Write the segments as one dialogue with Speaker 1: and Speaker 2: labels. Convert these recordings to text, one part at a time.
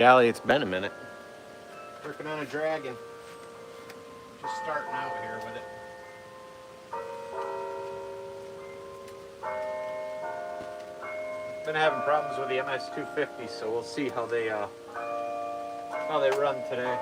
Speaker 1: Golly, it's been a minute.
Speaker 2: Working on a dragon. Just starting out here with it. Been having problems with the MS250, so we'll see how they run today.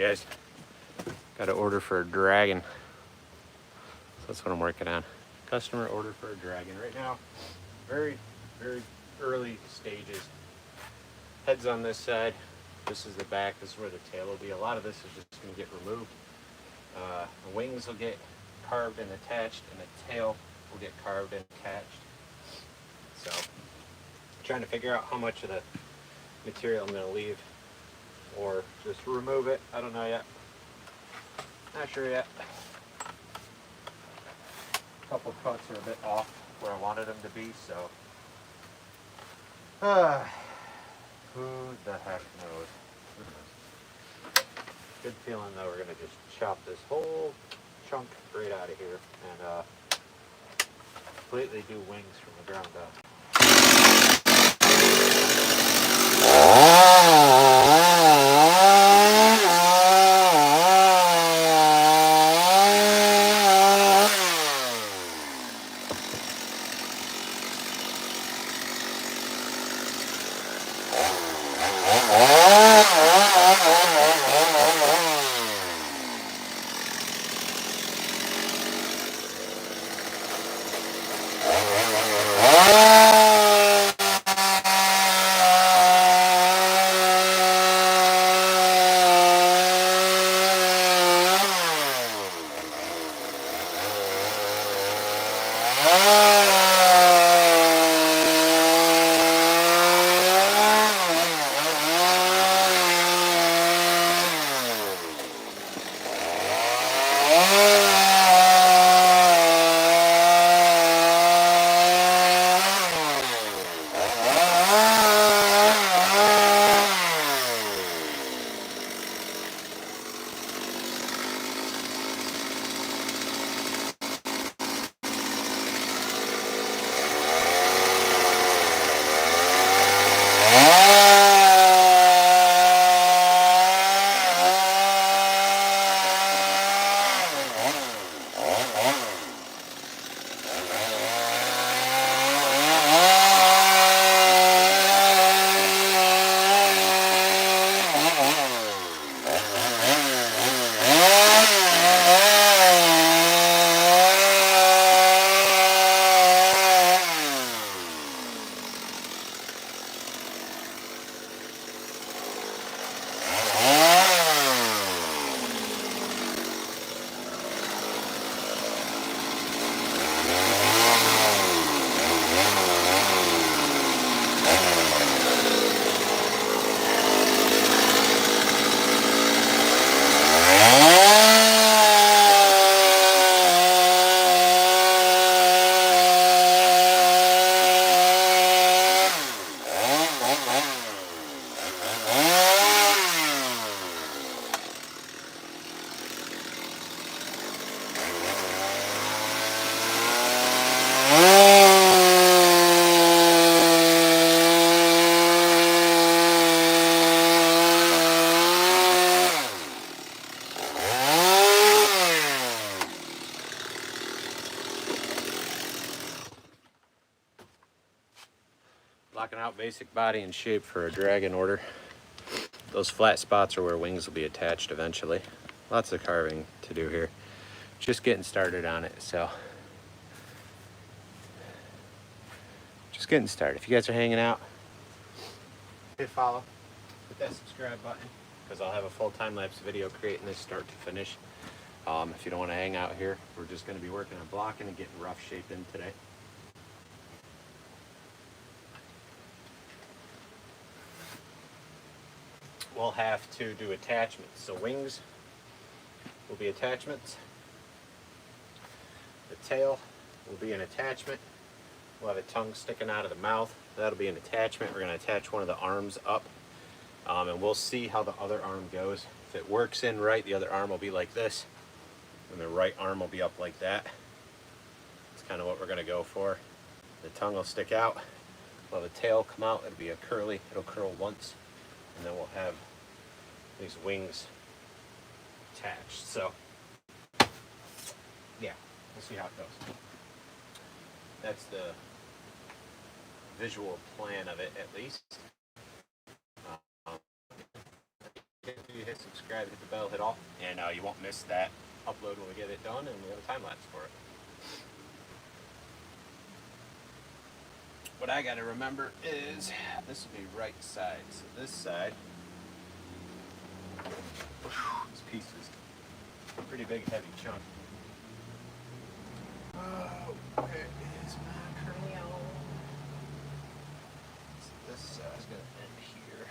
Speaker 2: guys. Got an order for a dragon. So that's what I'm working on. Customer order for a dragon. Right now, very, very early stages. Head's on this side. This is the back. This is where the tail will be. A lot of this is just going to get removed. The wings will get carved and attached, and the tail will get carved and attached. So, trying to figure out how much of the material I'm going to leave or just remove it. I don't know yet. Not sure yet. A couple cuts are a bit off where I wanted them to be, so who the heck knows? Good feeling though, we're going to just chop this whole chunk right out of here and completely do wings from the ground up. Blocking out basic body and shape for a dragon order. Those flat spots are where wings will be attached eventually. Lots of carving to do here. Just getting started on it, so. Just getting started. If you guys are hanging out, hit follow, hit that subscribe button, because I'll have a full time-lapse video creating this start to finish. If you don't want to hang out here, we're just going to be working on blocking and getting rough shaped in today. We'll have to do attachments. So wings will be attachments. The tail will be an attachment. We'll have a tongue sticking out of the mouth. That'll be an attachment. We're going to attach one of the arms up. And we'll see how the other arm goes. If it works in right, the other arm will be like this. And the right arm will be up like that. That's kind of what we're going to go for. The tongue will stick out. We'll have a tail come out. It'll be a curly. It'll curl once. And then we'll have these wings attached. So, yeah, we'll see how it goes. That's the visual plan of it, at least. If you hit subscribe. subscribe, hit the bell, hit all, and you won't miss that upload when we get it done, and we have a time lapse for it. What I gotta remember is this will be right side. So this side, this piece is a pretty big, heavy chunk. Oh, where is my crayon? So this side's gonna end here.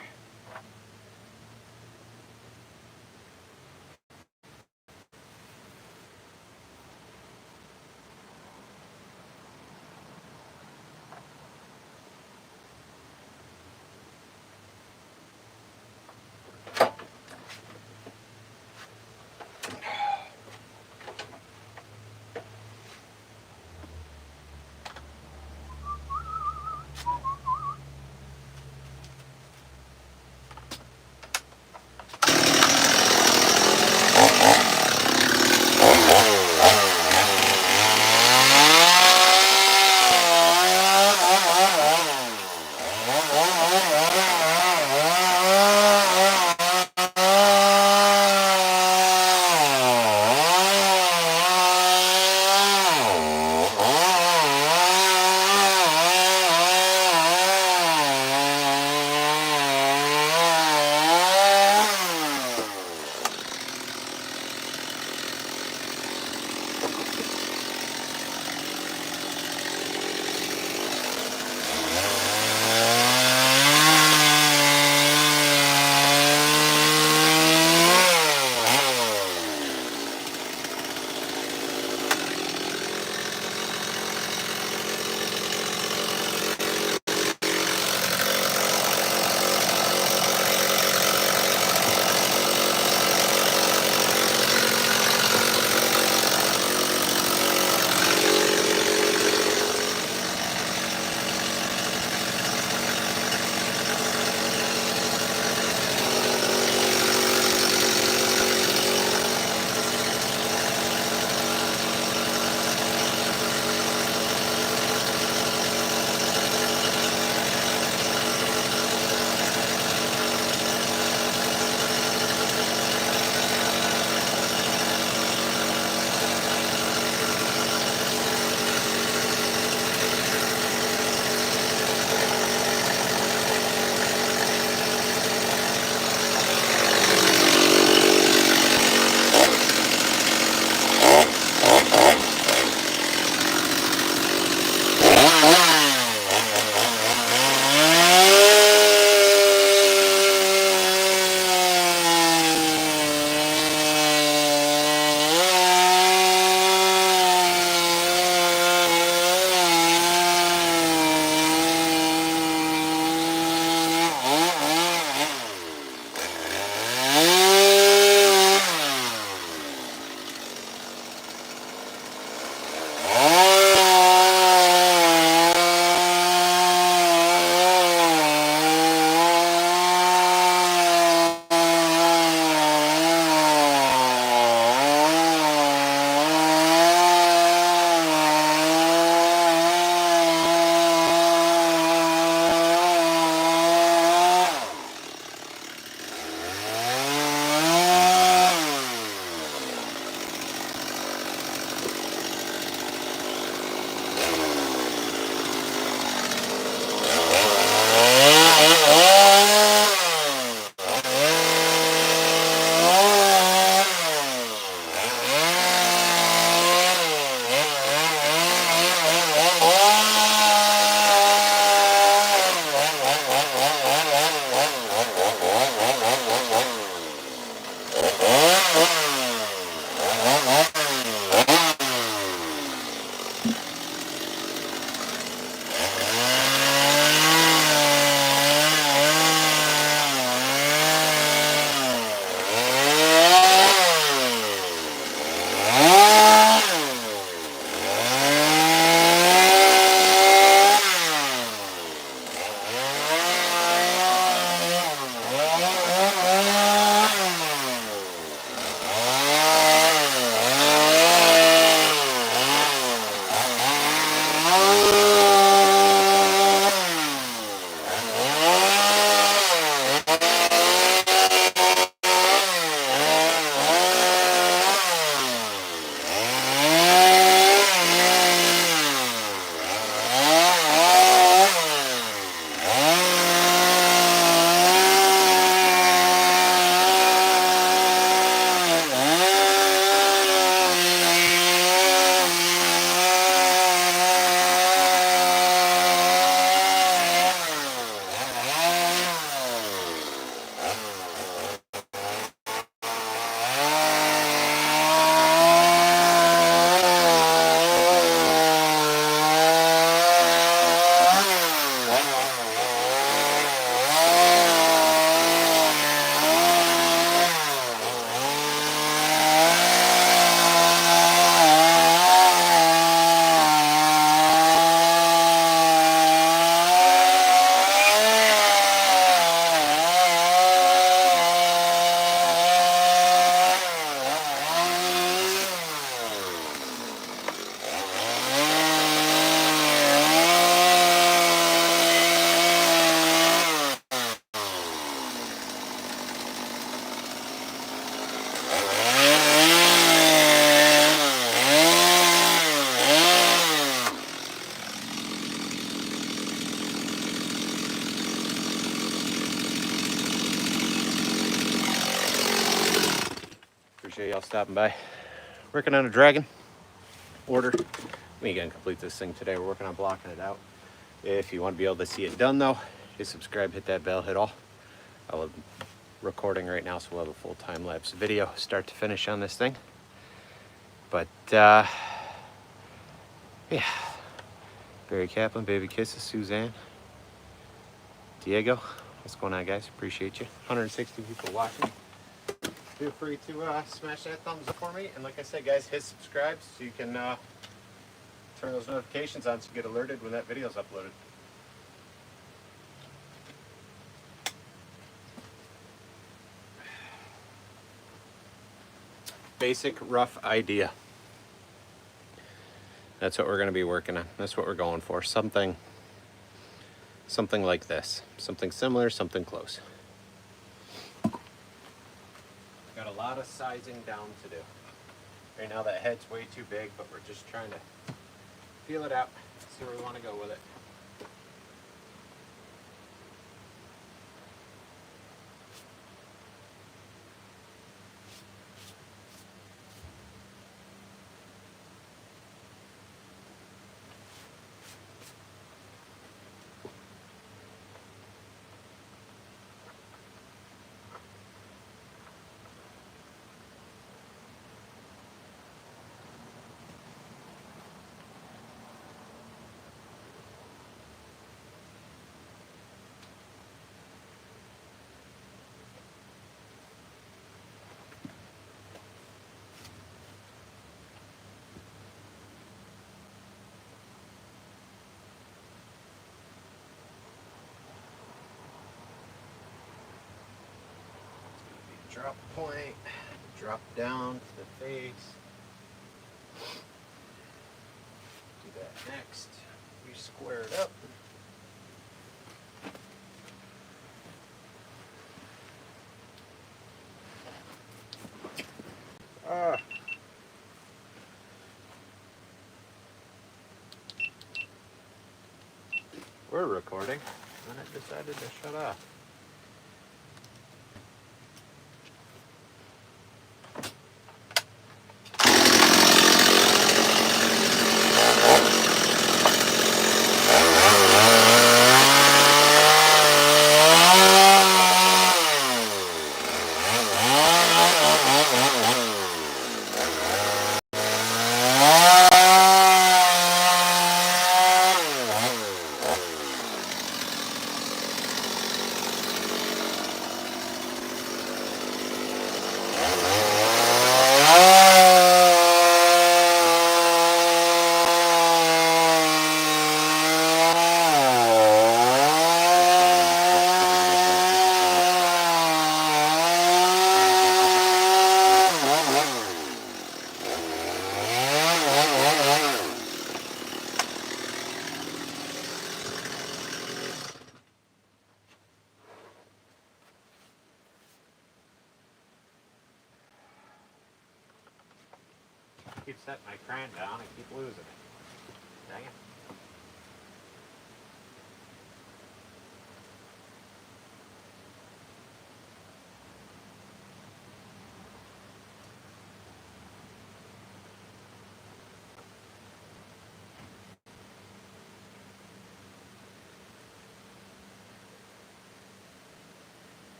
Speaker 2: Appreciate y'all stopping by. Working on a dragon order. We ain't gonna complete this thing today. We're working on blocking it out. If you want to be able to see it done though, just subscribe, hit that bell, hit all. I'm recording right now, so we'll have a full time-lapse video start to finish on this thing. But yeah, Barry Kaplan, baby kisses, Suzanne, Diego, what's going on, guys? Appreciate you. 160 people watching. Feel free to smash that thumbs up for me, and like I said, guys, hit subscribe so you can turn those notifications on so you get alerted when that video is uploaded. Basic rough idea. That's what we're going to be working on. That's what we're going for. Something like this. Something similar, something close. Got a lot of sizing down to do. Right now that head's way too big, but we're just trying to feel it out, see where we want to go with it. Drop point, drop down to the face. Do that next. We square it up. We're recording, and it decided to shut off. Keep setting my crank down and keep losing it. Dang it.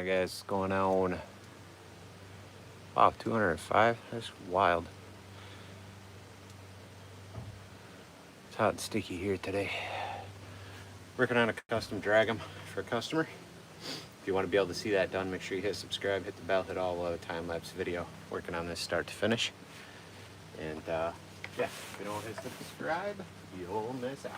Speaker 2: on, guys? Going on. Wow, 205. That's wild. It's hot and sticky here today. Working on a custom drag for a customer. If you want to be able to see that done, make sure you hit subscribe, hit the bell, hit all the time-lapse video. Working on this start to finish. And yeah, if you don't hit subscribe, you'll miss out.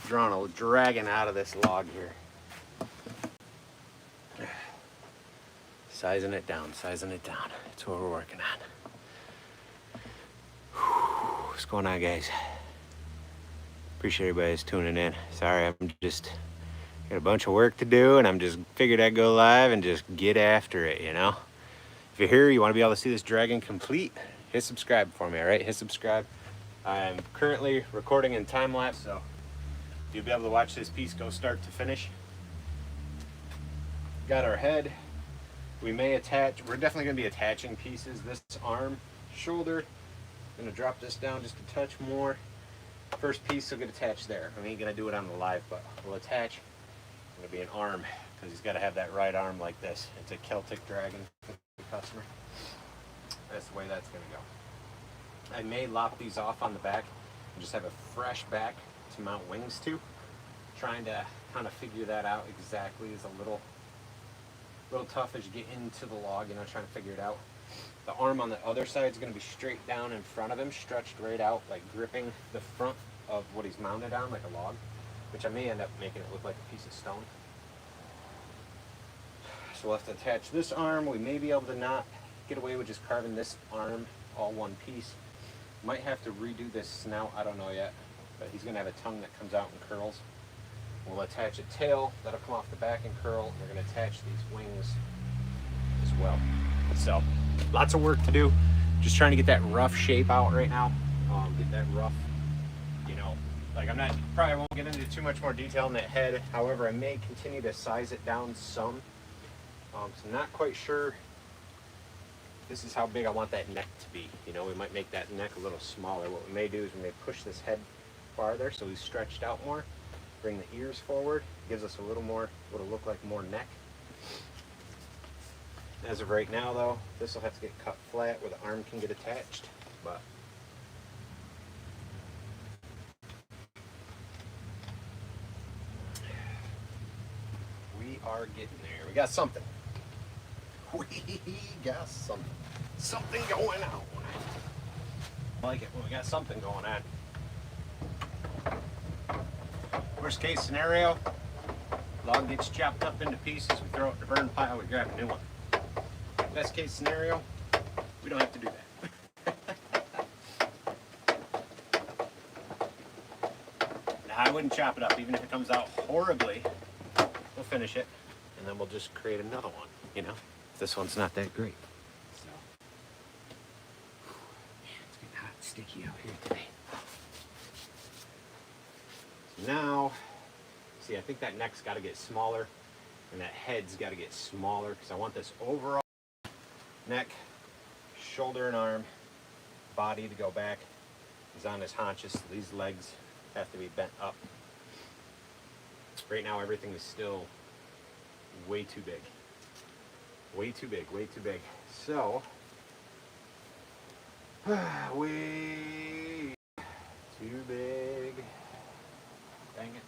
Speaker 2: drawing a dragon out of this log here. Sizing it down, sizing it down. That's what we're working on. What's going on, guys? Appreciate everybody's tuning in. Sorry, I'm just got a bunch of work to do, and I'm just figured I'd go live and just get after it, you know? If you're here, you want to be able to see this dragon complete, hit subscribe for me, all right? Hit subscribe. I'm currently recording in time lapse, so you'll be able to watch this piece go start to finish. Got our head. We may attach, we're definitely going to be attaching pieces. This arm, shoulder, I'm going to drop this down just a touch more. First piece will get attached there. I ain't going to do it on the live, but we'll attach. It's going to be an arm, because he's got to have that right arm like this. It's a Celtic dragon for the customer. That's the way that's going to go. I may lop these off on the back and just have a fresh back to mount wings to. Trying to kind of figure that out exactly is a little tough as you get into the log, you know, trying to figure it out. The arm on the other side is going to be straight down in front of him, stretched right out, like gripping the front of what he's mounted on, like a log, which I may end up making it look like a piece of stone. So we'll have to attach this arm. We may be able to not get away with just carving this arm all one piece. Might have to redo this snout, I don't know yet, but he's going to have a tongue that comes out and curls. We'll attach a tail that'll come off the back and curl. We're going to attach these wings as well. So, lots of work to do. Just trying to get that rough shape out right now. Get that rough, you know, like probably won't get into too much more detail in that head. However, I may continue to size it down some. So I'm not quite sure. This is how big I want that neck to be. You know, we might make that neck a little smaller. What we may do is we may push this head farther so he's stretched out more. Bring the ears forward. Gives us a little more, what'll look like more neck. As of right now, though, this will have to get cut flat where the arm can get attached. But we are getting there. We got something. We got something. Something going on. I like it when we got something going on. Worst case scenario, log gets chopped up into pieces, we throw it in the burn pile, we grab a new one. Best case scenario, we don't have to do that. Now, I wouldn't chop it up, even if it comes out horribly, we'll finish it, and then we'll just create another one, you know? This one's not that great. So, it's getting hot and sticky out here today. Now, see, I think that neck's got to get smaller and that head's got to get smaller because I want this overall neck, shoulder and arm, body to go back. He's on his haunches, so these legs have to be bent up. Right now, everything is still way too big. Way too big, way too big. So, way too big. Dang it.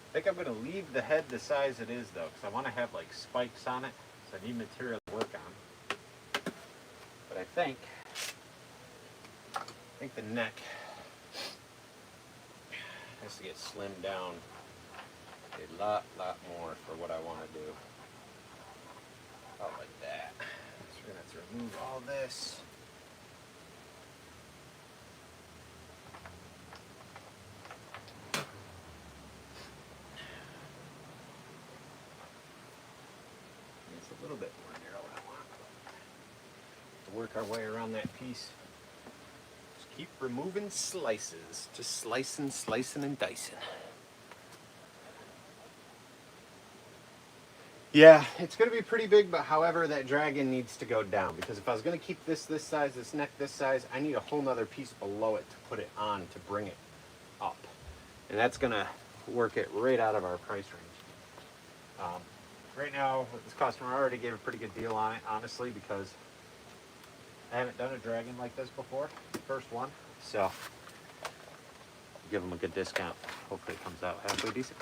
Speaker 2: I think I'm going to leave the head the size it is, though, because I want to have, like, spikes on it, so I need material to work on. But I think the neck has to get slimmed down a lot more for what I want to do. About like that. So we're going to have to remove all this. A little bit more narrow than I want. To work our way around that piece. Just keep removing slices. Just slicing, and dicing. Yeah, it's going to be pretty big, but however, that dragon needs to go down. Because if I was going to keep this size, this neck this size, I need a whole nother piece below it to put it on to bring it up. And that's going to work it right out of our price range. Right now, this customer already gave a pretty good deal on it, honestly, because I haven't done a dragon like this before. First one. So, give them a good discount. Hopefully it comes out halfway decent.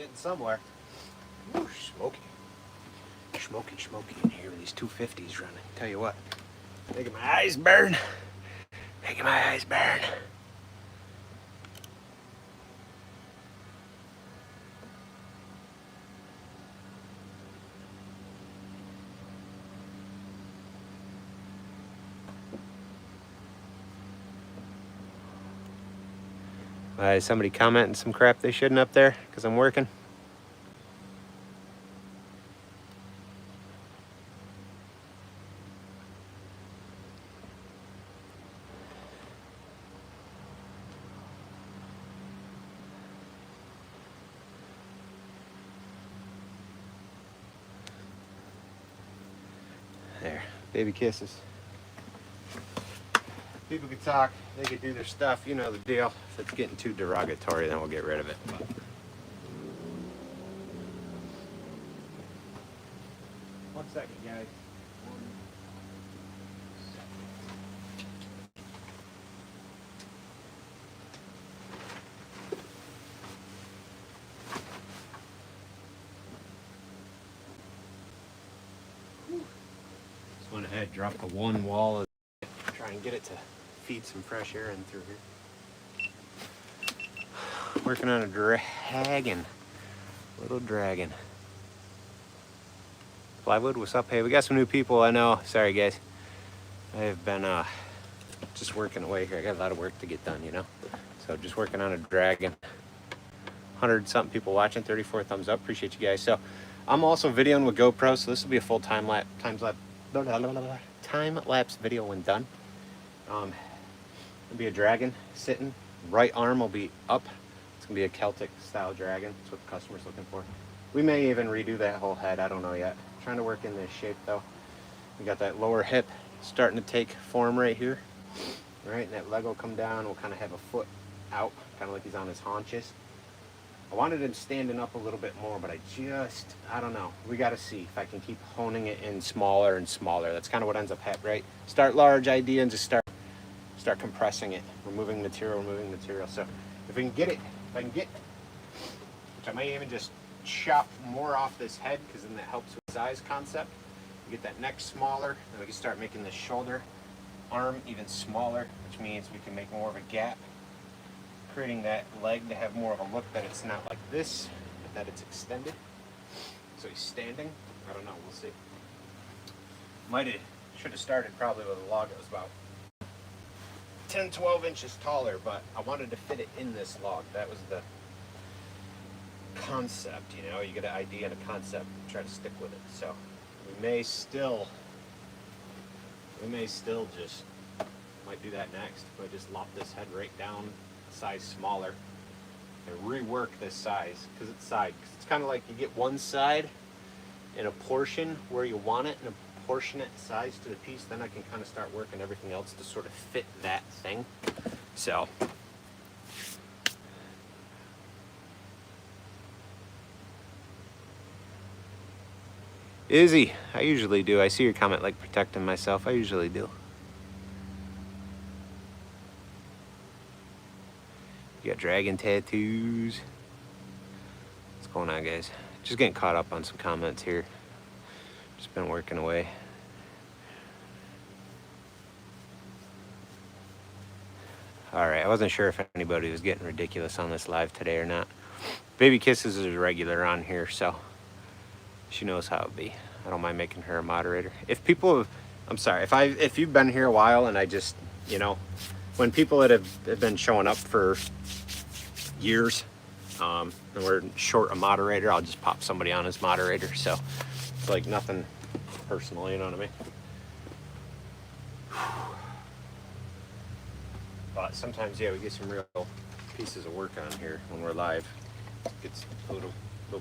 Speaker 2: Getting somewhere. Ooh, smoky. Smoky in here with these 250s running. Tell you what, making my eyes burn. Making my eyes burn. Somebody commenting some crap they shouldn't up there because I'm working. There, baby kisses. People can talk, they can do their stuff, you know the deal. If it's getting too derogatory, then we'll get rid of it. But one second, guys. Just went ahead, dropped the one wall, try and get it to feed some fresh air in through here. Working on a dragon, little dragon. Plywood, what's up? Hey, we got some new people, I know. Sorry guys. I have been just working away here. I got a lot of work to get done, you know. So just working on a dragon. 100 something people watching, 34 thumbs up. Appreciate you guys. So I'm also videoing with GoPro, so this will be a full time lapse video when done. It'll be a dragon sitting. Right arm will be up. It's gonna be a Celtic style dragon. That's what the customer's looking for. We may even redo that whole head. I don't know yet. Trying to work in this shape though. We got that lower hip starting to take form right here. All right, and that leg will come down. We'll kind of have a foot out, kind of like he's on his haunches. I wanted him standing up a little bit more, but I don't know. We got to see if I can keep honing it in smaller and smaller. That's kind of what ends up happening, right? Start large idea and just start compressing it, removing material. So if we can get it, which I might even just chop more off this head because then that helps with size concept. We get that neck smaller, then we can start making the shoulder arm even smaller, which means we can make more of a gap, creating that leg to have more of a look that it's not like this, but that it's extended. So he's standing. I don't know, we'll see. Should have started probably with a log that was about 10-12 inches taller, but I wanted to fit it in this log. That was the concept, you know. You get an idea and a concept, try to stick with it. So we may still just might do that next. But just lop this head right down, size smaller, and rework this size because it's side. Cause it's kind of like you get one side in a portion where you want it, and a proportionate size to the piece. Then I can kind of start working everything else to sort of fit that thing. So. Izzy, I usually do. I see your comment like protecting myself. I usually do. You got dragon tattoos. What's going on, guys? Just getting caught up on some comments here. Just been working away. All right, I wasn't sure if anybody was getting ridiculous on this live today or not. Baby Kisses is a regular on here, so she knows how it be. I don't mind making her a moderator. If people, I'm sorry, if you've been here a while and I just, you know, when people that have been showing up for years, and we're short a moderator, I'll just pop somebody on as moderator. So it's like nothing personal, you know what I mean? But sometimes, yeah, we get some real pieces of work on here when we're live. It gets a little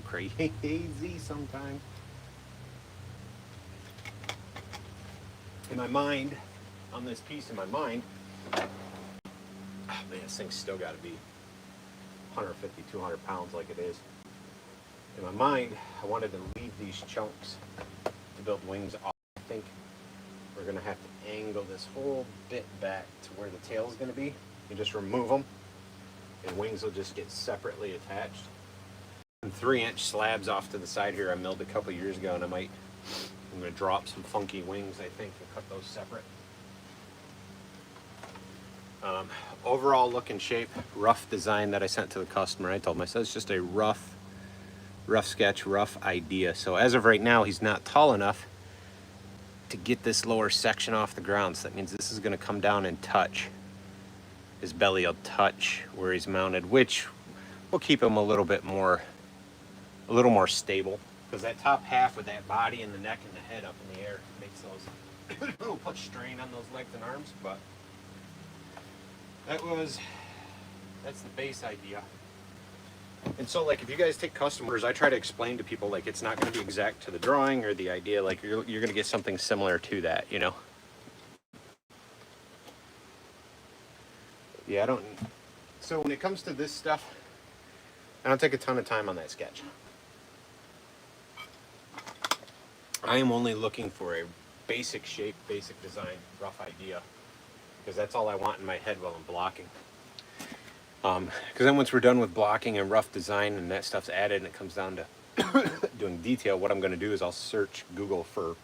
Speaker 2: crazy sometimes. In my mind, on this piece in my mind, oh man, this thing's still got to be 150, 200 pounds like it is. In my mind, I wanted to leave these chunks to build wings off. I think we're going to have to angle this whole bit back to where the tail is going to be. You just remove them, and wings will just get separately attached. some 3-inch slabs off to the side here I milled a couple years ago, and I'm going to drop some funky wings, I think, and cut those separate. Overall look and shape, rough design that I sent to the customer. I told him, I said it's just a rough sketch, rough idea. So as of right now, he's not tall enough to get this lower section off the ground. So that means this is going to come down and touch. His belly will touch where he's mounted, which will keep him a little more stable. Because that top half with that body and the neck and the head up in the air makes those it'll put strain on those legs and arms. But that's the base idea. And so, like, if you guys take customers, I try to explain to people, like, it's not going to be exact to the drawing or the idea. Like, you're going to get something similar to that, you know. Yeah, so when it comes to this stuff, I don't take a ton of time on that sketch. I am only looking for a basic shape, basic design, rough idea, because that's all I want in my head while I'm blocking. Because then once we're done with blocking and rough design and that stuff's added and it comes down to doing detail, what I'm going to do is I'll search Google for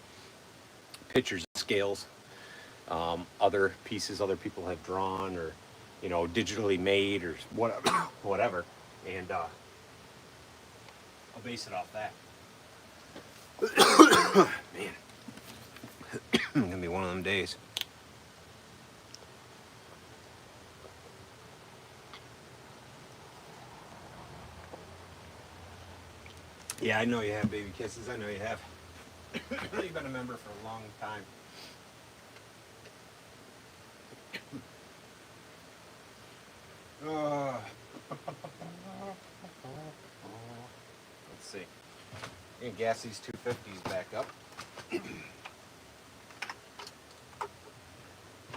Speaker 2: pictures and scales, other pieces other people have drawn, or, you know, digitally made, or whatever, and I'll base it off that. Man, it's gonna be one of them days. Yeah, I know you have, baby kisses. I know you have. You've been a member for a long time. Let's see. I'm gonna gas these 250s back up.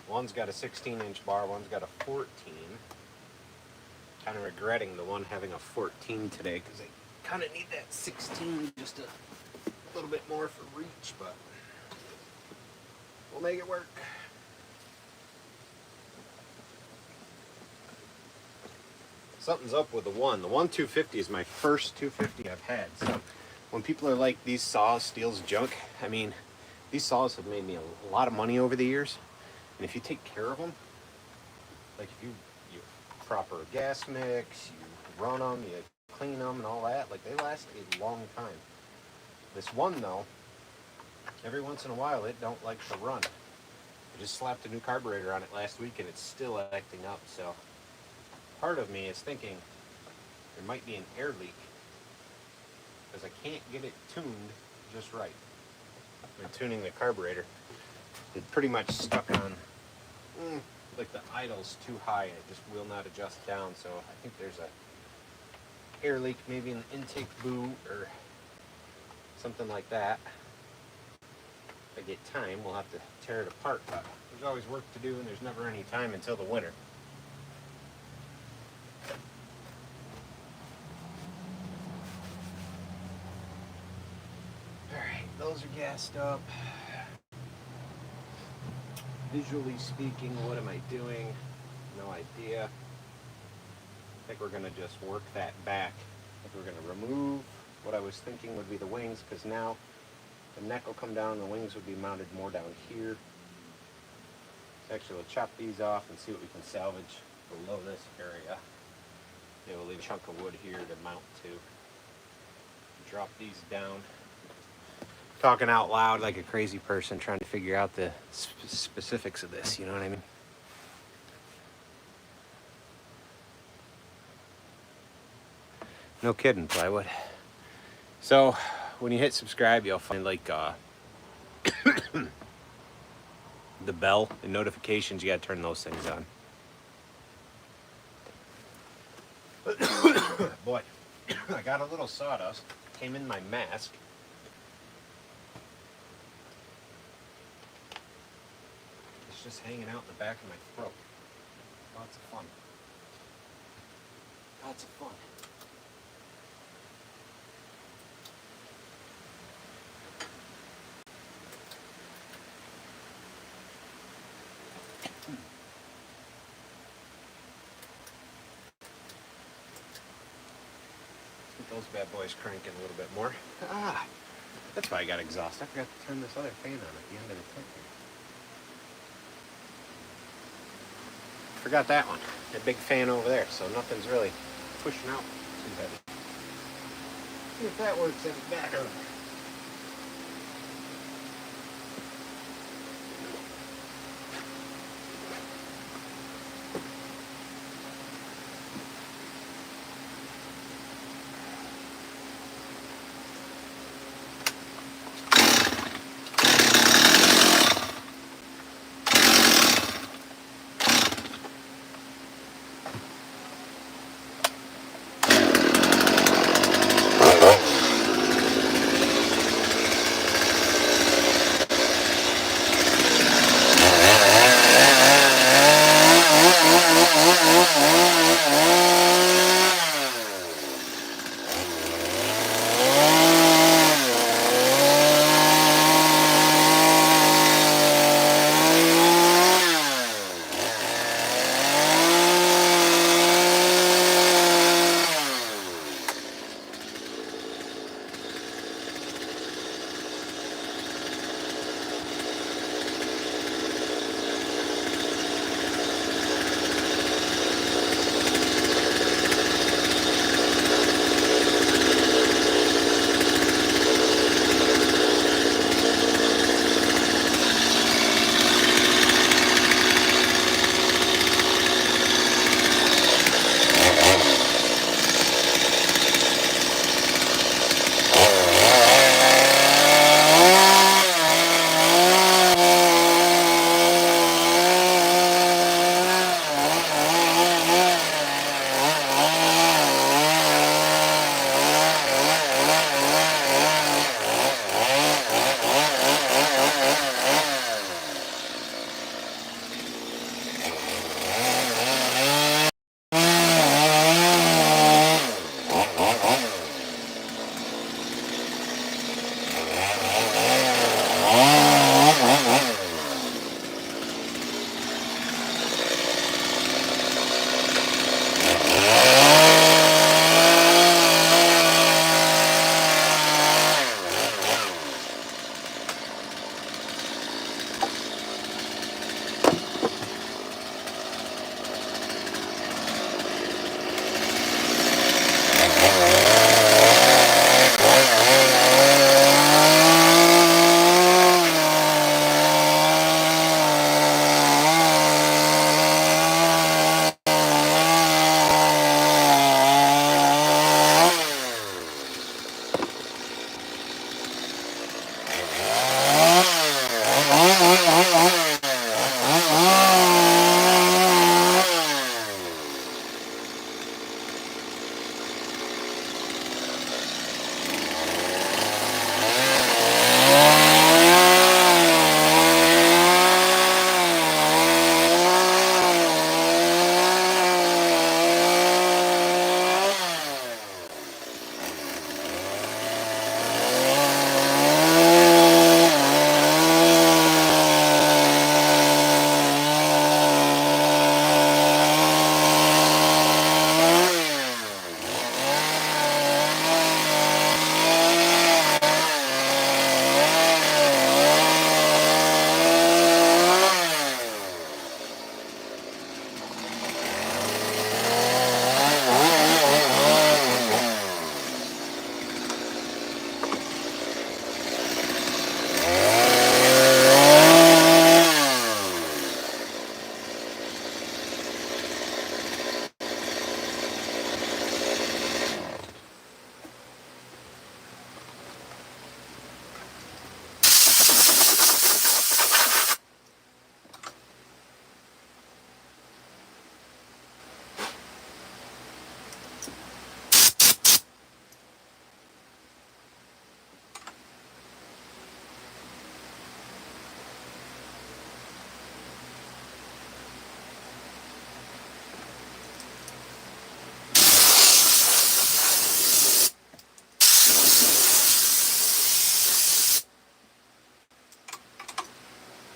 Speaker 2: One's got a 16-inch bar, one's got a 14. Kind of regretting the one having a 14 today, because I kind of need that 16 just a little bit more for reach, but we'll make it work. Something's up with the one. The 250 is my first 250 I've had. So when people are like, these saws, steel's junk, I mean, these saws have made me a lot of money over the years. And if you take care of them, like if you proper gas mix, you run them, you clean them and all that, like, they last a long time. This one, though, every once in a while it don't like to run. I just slapped a new carburetor on it last week and it's still acting up. So part of me is thinking there might be an air leak, because I can't get it tuned just right. When tuning the carburetor, it pretty much stuck on like the idle's too high and it just will not adjust down. So I think there's a air leak, maybe in the intake boot or something like that. If I get time, we'll have to tear it apart, but there's always work to do and there's never any time until the winter. Alright, those are gassed up. Visually speaking, what am I doing? No idea. I think we're going to just work that back. I think we're going to remove what I was thinking would be the wings, because now the neck will come down, the wings would be mounted more down here. So actually we'll chop these off and see what we can salvage below this area. Yeah, we'll leave a chunk of wood here to mount to. Drop these down. Talking out loud like a crazy person trying to figure out the specifics of this, you know what I mean? No kidding, plywood. So when you hit subscribe, you'll find like the bell and notifications. You gotta turn those things on. Boy, I got a little sawdust. Came in my mask. It's just hanging out in the back of my throat. Lots of fun. Lots of fun. those bad boys cranking a little bit more. Ah, that's why I got exhaust. I forgot to turn this other fan on at the end of the tank here. Forgot that one. That big fan over there, so nothing's really pushing out too heavy. See if that works in the back of it.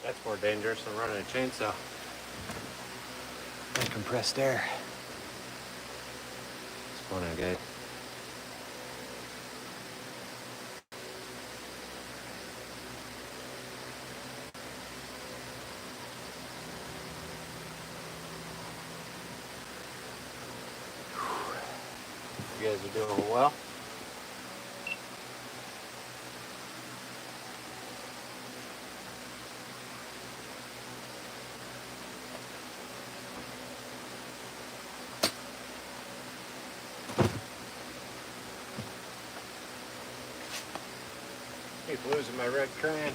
Speaker 2: That's more dangerous than running a chainsaw. And compressed air. What's going on, guys? guys are doing well. Keep losing my red crayon.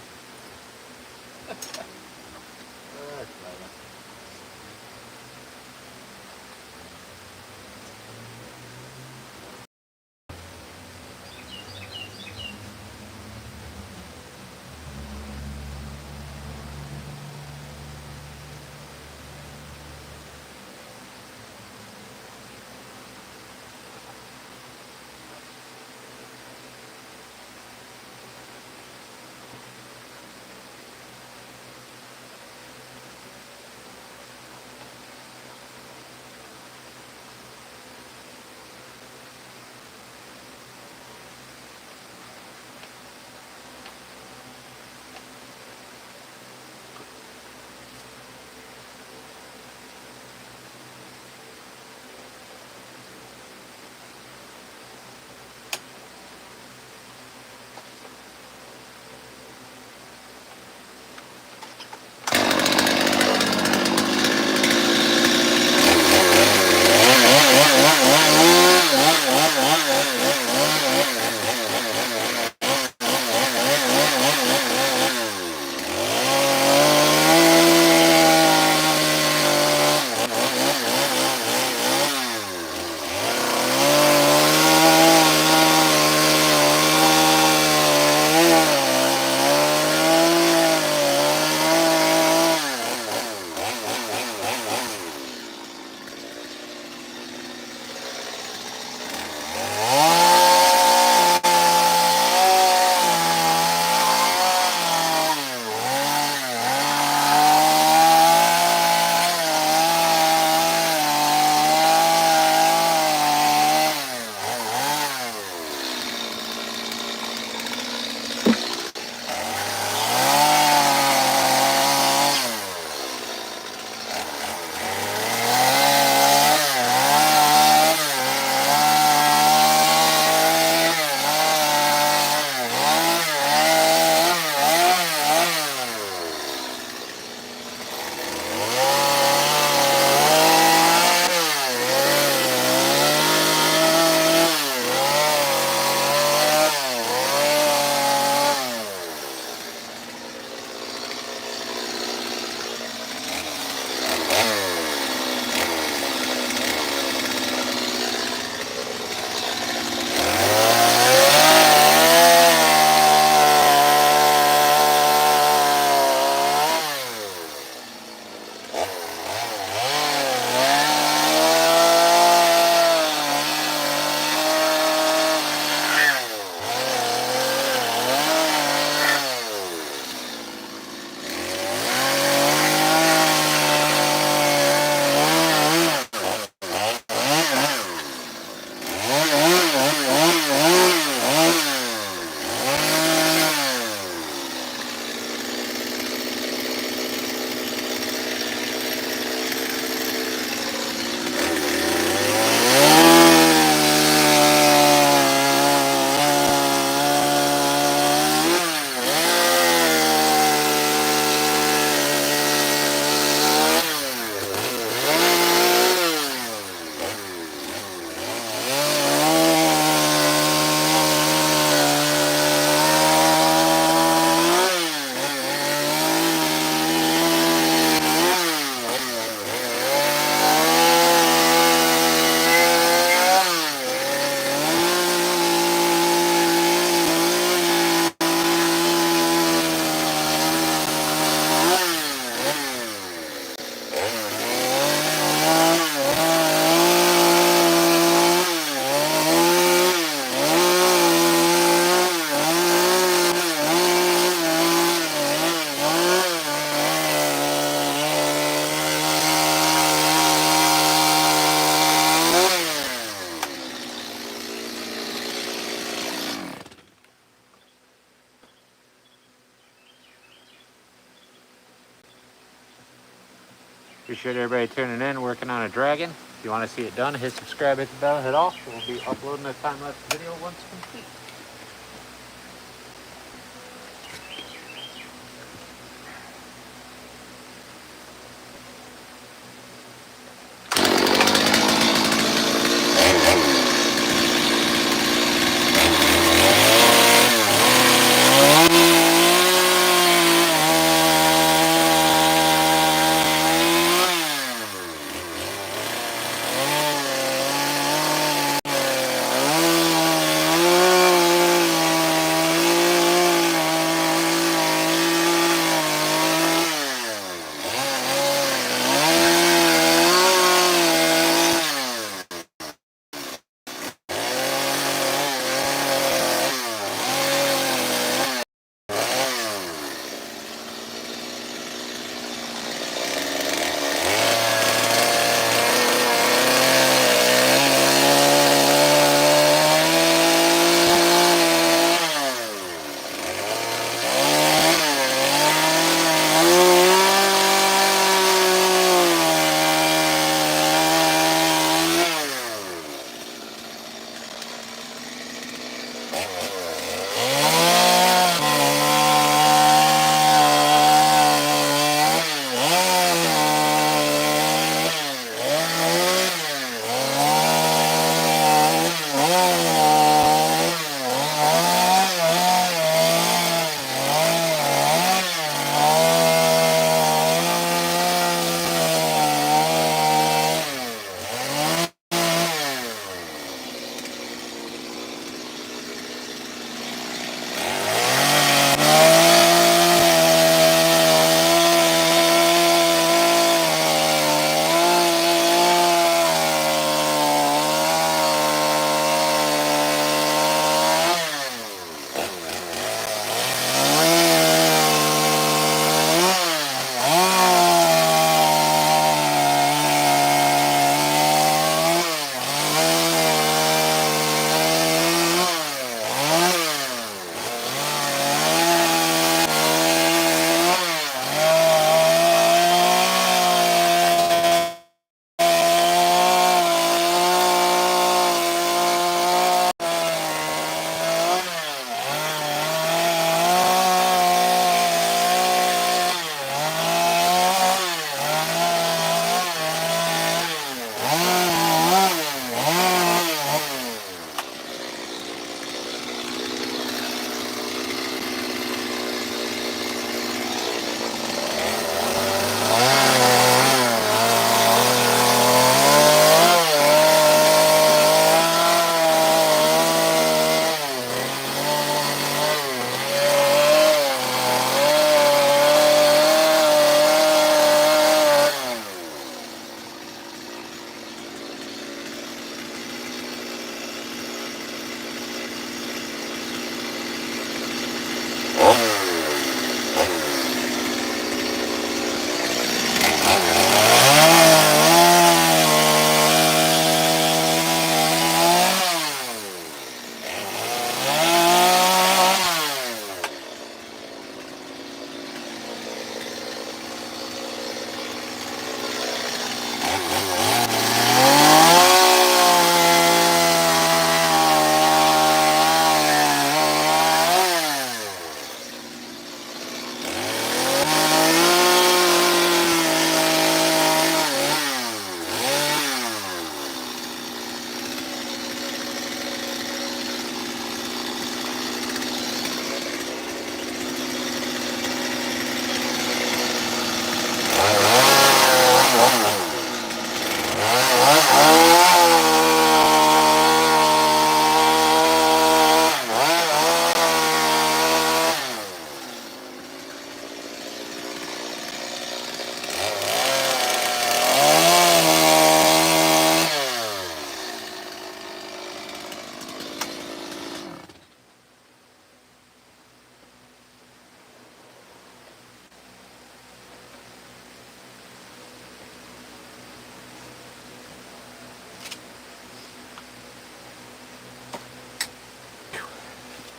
Speaker 2: Appreciate everybody tuning in, working on a dragon. If you want to see it done, hit subscribe, hit the bell, hit all. We'll be uploading a time-lapse video once complete.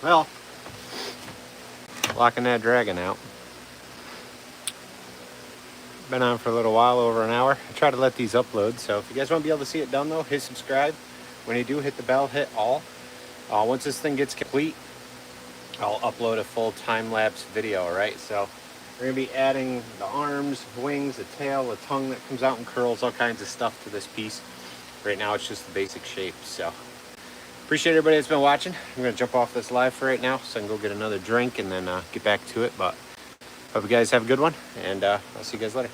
Speaker 2: Well, locking that dragon out. Been on for a little while, over an hour. I try to let these upload, so if you guys want to be able to see it done though, hit subscribe. When you do, hit the bell, hit all. Once this thing gets complete, I'll upload a full time-lapse video, all right? So we're gonna be adding the arms, wings, the tail, the tongue that comes out and curls, all kinds of stuff to this piece. Right now it's just the basic shape. So appreciate everybody that's been watching. I'm gonna jump off this live for right now so I can go get another drink and then get back to it. But hope you guys have a good one, and I'll see you guys later.